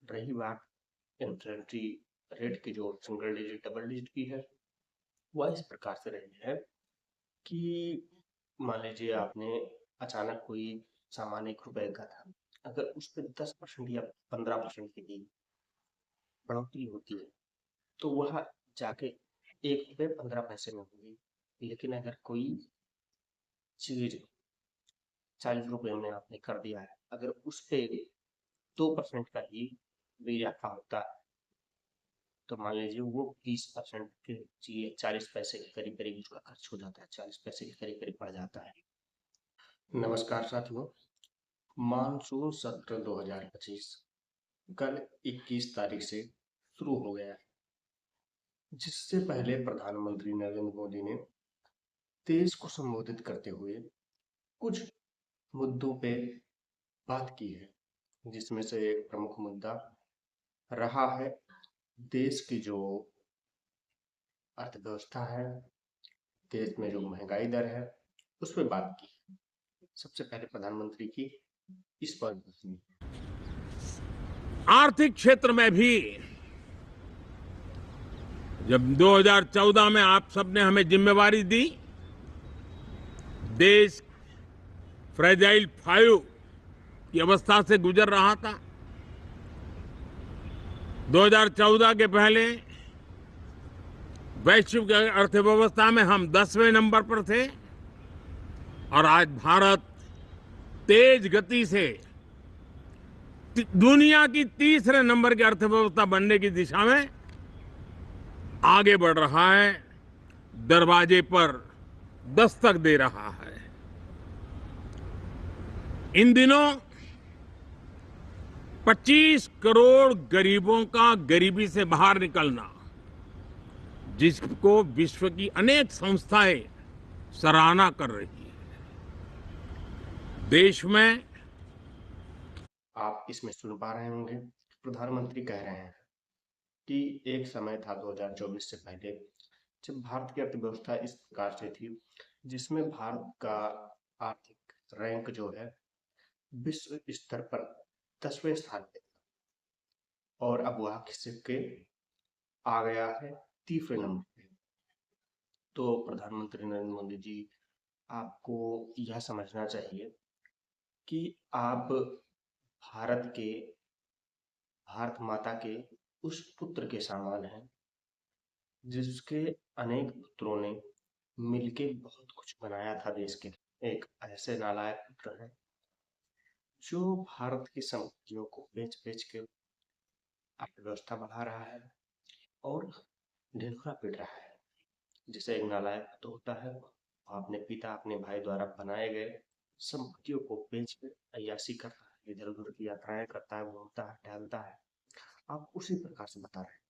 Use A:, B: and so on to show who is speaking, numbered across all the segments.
A: रही बात इन्फ्लेटरी रेट की, जो सिंगल डिजिट डबल डिजिट की है, वह इस प्रकार से रही है कि मान लीजिए आपने अचानक कोई सामान 1 रुपए का था, अगर उस पर 10% या 15% की बढ़ोतरी होती है तो वह जाके 1 रुपए 15 पैसे में होगी। लेकिन अगर कोई चीज 40 रुपए में आपने कर दिया है, अगर उस पे 2% का ही इजाफा होता है तो मान लीजिए वो 20% के चाहिए 40 पैसे के करीब करीब उसका खर्च हो जाता है, 40 पैसे के करीब करीब पड़ जाता है। नमस्कार साथियों, मानसून सत्र 2025 कल 21 तारीख से शुरू हो गया है, जिससे पहले प्रधानमंत्री नरेंद्र मोदी ने देश को संबोधित करते हुए कुछ मुद्दों पे बात की है, जिसमें से एक प्रमुख मुद्दा रहा है देश की जो अर्थव्यवस्था है, देश में जो महंगाई दर है, उस पर बात की। सबसे पहले प्रधानमंत्री की इस पर सुनिए।
B: आर्थिक क्षेत्र में भी जब 2014 में आप सबने हमें जिम्मेवारी दी, देश फ्रेजाइल 5 की अवस्था से गुजर रहा था। 2014 के पहले वैश्विक अर्थव्यवस्था में हम 10वें नंबर पर थे और आज भारत तेज गति से दुनिया की तीसरे नंबर की अर्थव्यवस्था बनने की दिशा में आगे बढ़ रहा है, दरवाजे पर दस्तक दे रहा है। इन दिनों 25 करोड़ गरीबों का गरीबी से बाहर निकलना, जिसको विश्व की अनेक संस्थाएं सराहना कर रही है। देश में
A: आप इसमें सुन पा रहे होंगे, प्रधानमंत्री कह रहे हैं कि एक समय था 2024 से पहले, जब भारत की अर्थव्यवस्था इस प्रकार से थी जिसमें भारत का आर्थिक रैंक जो है विश्व स्तर पर 10वें स्थान पे, और अब वह खिसक के आ गया है तीसरे नंबर पे। तो प्रधानमंत्री नरेंद्र मोदी जी, आपको यह समझना चाहिए कि आप भारत माता के उस पुत्र के समान हैं, जिसके अनेक पुत्रों ने मिलके बहुत कुछ बनाया था देश के। एक ऐसे नालायक पुत्र है जो भारत की संपत्तियों को बेच बेच के अर्थव्यवस्था बढ़ा रहा है और ढिंढोरा पीट रहा है। जैसे एक नालायक पुत्र होता है, वो अपने पिता अपने भाई द्वारा बनाए गए संपत्तियों को बेच कर अय्याशी करता है, इधर उधर की यात्राएं करता है, घूमता है, टहलता है। आप उसी प्रकार से बता रहे हैं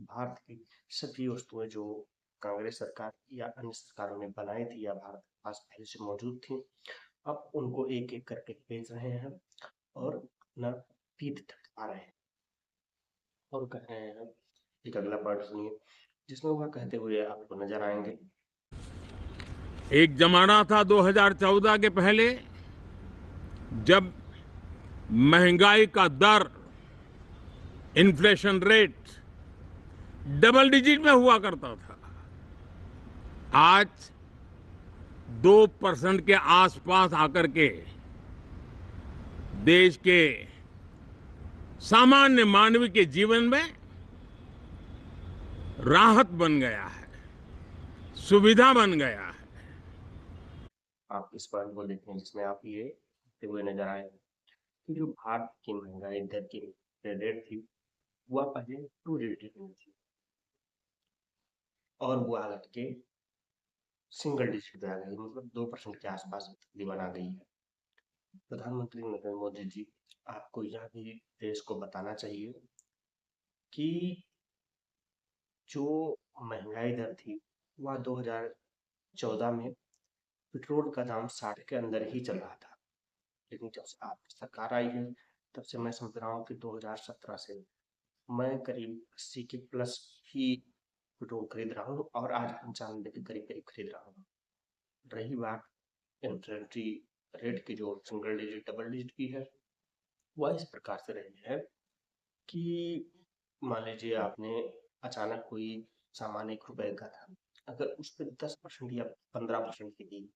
A: भारत की सभी वस्तुएं जो कांग्रेस सरकार या अन्य सरकारों ने बनाई थी या भारत के पास पहले से मौजूद थी, अब उनको एक एक करके बेच रहे हैं और अपना पीठ थपथपा रहे हैं और कह रहे हैं। एक अगला पॉइंट सुनिए, जिसमें वह कहते हुए आपको नजर आएंगे।
B: एक जमाना था 2014 के पहले, जब महंगाई का दर, इन्फ्लेशन रेट डबल डिजिट में हुआ करता था। आज 2% के आसपास आकर के देश के सामान्य मानव के जीवन में राहत बन गया है, सुविधा बन गया है।
A: आप इस पॉइंट को देखें, जिसमें आप ये कहते हुए नजर आए कि जो भारत की महंगाई दर की रेट थी वह पहले 2 डिजिट में थी और वो हालत के सिंगल डिजिट पे आ गई, मतलब 2% के आसपास तकरीबन आ गई है। प्रधानमंत्री नरेंद्र मोदी जी, आपको यह भी देश को बताना चाहिए कि जो महंगाई दर थी वह 2014 में पेट्रोल का दाम 60 के अंदर ही चल रहा था, लेकिन जब से आपकी सरकार आई है तब से मैं समझ रहा हूँ कि 2017 से मैं करीब 80 के प्लस ही पेट्रोल खरीद रहा हूँ और आज 95 के करीब करीब खरीद रहा हूँ। रही बात इन्फ्लेटरी रेट की, जो सिंगल डिजिट डबल डिजिट की है, वह इस प्रकार से रही है कि मान लीजिए आपने अचानक कोई सामान ₹1 का था, अगर उस पे 10% या 15% की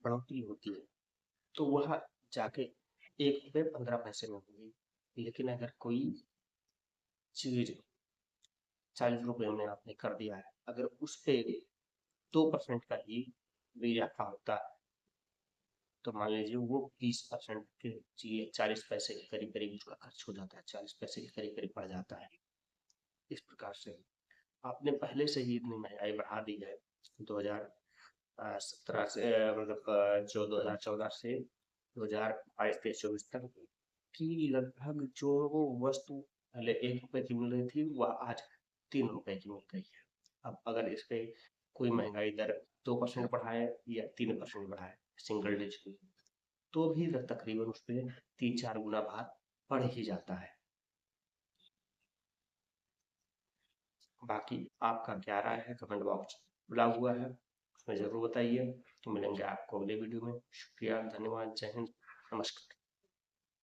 A: बढ़ोतरी होती है, तो वह जाके ₹1.15 में होगी। लेकिन अगर कोई चीज़ ₹40 में आपने कर दिया है, अगर उस पे 2% का ही इज़ाफ़ा होता है, तो मान लीजिए वो 20% के चीज़ 40 पैसे के करीब-करीब उसका खर्च हो जाता है, 40 पैसे के करीब-करीब पड़ जाता है। इस प्रकार से आपने पहले से ही इतनी महँगाई बढ़ा दी है, 2017 से मतलब जो 2014 से 2022-23-24 तक कि लगभग जो वो वस्तु पहले ₹1 की मिल रही थी, वह आज ₹3 की मिल रही है। अब अगर इस पे कोई महँगाई दर 2% बढ़ाए या 3% बढ़ाए, सिंगल डिजिट, तो भी तकरीबन उस पे 3-4 गुना भार बढ़ ही जाता है। बाकी आपका क्या राय है, कमेंट बॉक्स खुला हुआ है, उसमें ज़रूर बताइए। तो मिलेंगे आपको अगले वीडियो में। शुक्रिया, धन्यवाद, जय हिंद, नमस्कार।